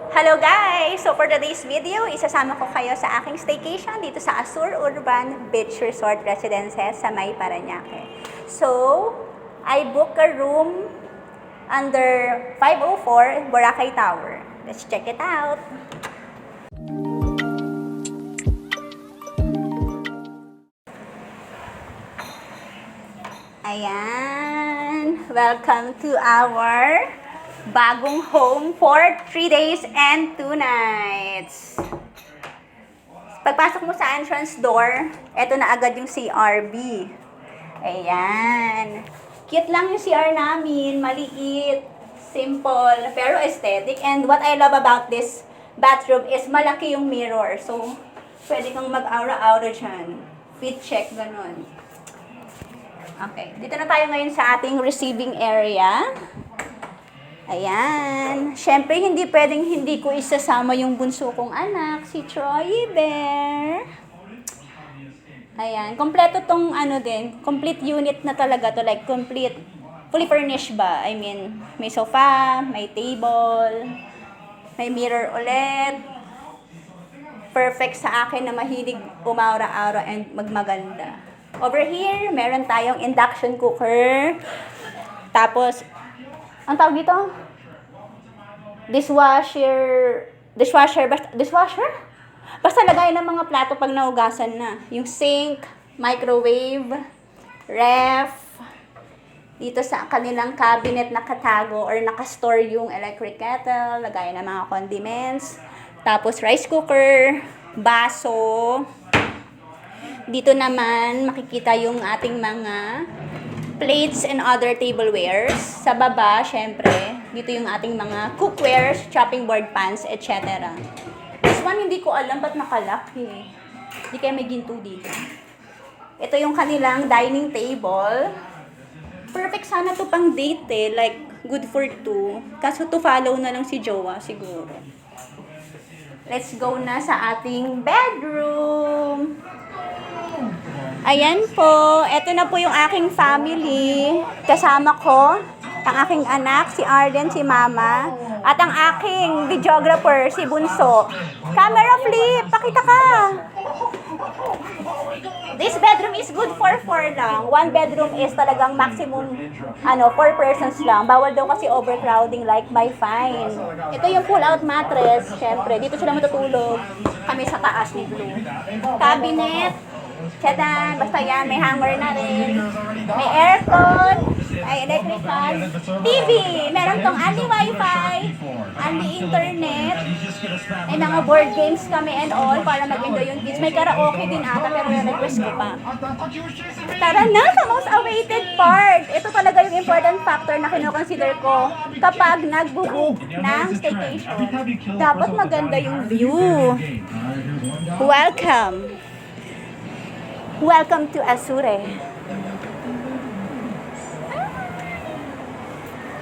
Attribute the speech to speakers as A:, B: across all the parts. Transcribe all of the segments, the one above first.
A: Hello guys! So for today's video, isasama ko kayo sa aking staycation dito sa Azure Urban Beach Resort Residences sa May Parañaque. So, I booked a room under 504 Boracay Tower. Let's check it out! Ayan! Welcome to our bagong home for 3 days and 2 nights. Pagpasok mo sa entrance door, eto na agad yung CRB. Ayan. Cute lang yung CR namin. Maliit, simple, pero aesthetic. And what I love about this bathroom is malaki yung mirror. So, pwede kang mag-aura-aura dyan. Fit check, ganun. Okay. Dito na tayo ngayon sa ating receiving area. Ayan. Siyempre, hindi pwedeng hindi ko isasama yung bunso kong anak, si Troy Bear. Ayan. Kompleto tong complete unit na talaga to. Like, complete, fully furnished ba? I mean, may sofa, may table, may mirror ulit. Perfect sa akin na mahilig umaura-aura and magmaganda. Over here, meron tayong induction cooker. Tapos, ang tawag dito? Dishwasher? Basta lagay ng mga plato pag naugasan na. Yung sink, microwave, ref. Dito sa kanilang cabinet nakatago or nakastore yung electric kettle, lagay ng mga condiments. Tapos rice cooker, baso. Dito naman makikita yung ating mga plates and other tablewares. Sa baba, syempre, dito yung ating mga cookwares, chopping board pans, etc. This one, hindi ko alam ba't nakalak eh. Hindi kaya may ginto dito. Ito yung kanilang dining table. Perfect sana to pang date eh. Like, good for two. Kaso to follow na lang si Jowa siguro. Let's go na sa ating bedroom. Ayan po, eto na po yung aking family. Kasama ko, ang aking anak, si Arden, si Mama, at ang aking videographer, si Bunso. Camera flip, pakita ka! This bedroom is good for 4 lang. 1 bedroom is talagang maximum 4 persons lang. Bawal daw kasi overcrowding like by fine. Ito yung pull-out mattress, syempre. Dito sila matutulog. Kami sa taas ni Blue. Cabinet. Tchadan! Basta yan, may hanger na rin. May aircon, may electric fan, TV! Meron tong only wifi, only internet, may mga board games kami and all para mag-enjoy yung kids. May karaoke din ata pero request ko pa. Tara na sa most awaited part! Ito talaga yung important factor na kinoconsider ko kapag nag-book ng staycation. Dapat maganda yung view. Welcome! Welcome to Azure.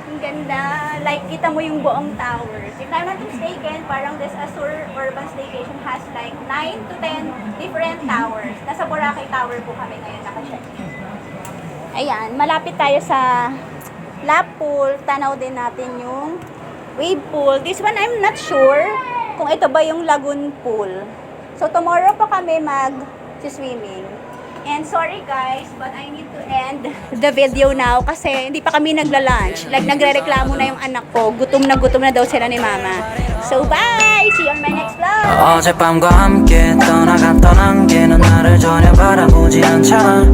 A: Ang ganda. Like, kita mo yung buong towers. If I'm not mistaken, parang this Azure Urban Staycation has like 9 to 10 different towers. Nasa Boracay Tower po kami ngayon nakacheck. Ayan, malapit tayo sa lap pool. Tanaw din natin yung wave pool. This one, I'm not sure kung ito ba yung lagoon pool. So, tomorrow pa kami mag-swimming. And sorry guys, but I need to end the video now kasi hindi pa kami nagla-lunch. Like, nagre-reklamo na yung anak ko. Gutom na daw sila ni Mama. So, bye! See you on my next vlog!
B: 어젯밤과 함께 떠나갔던 안개는 나를 전혀 바라보지 않잖아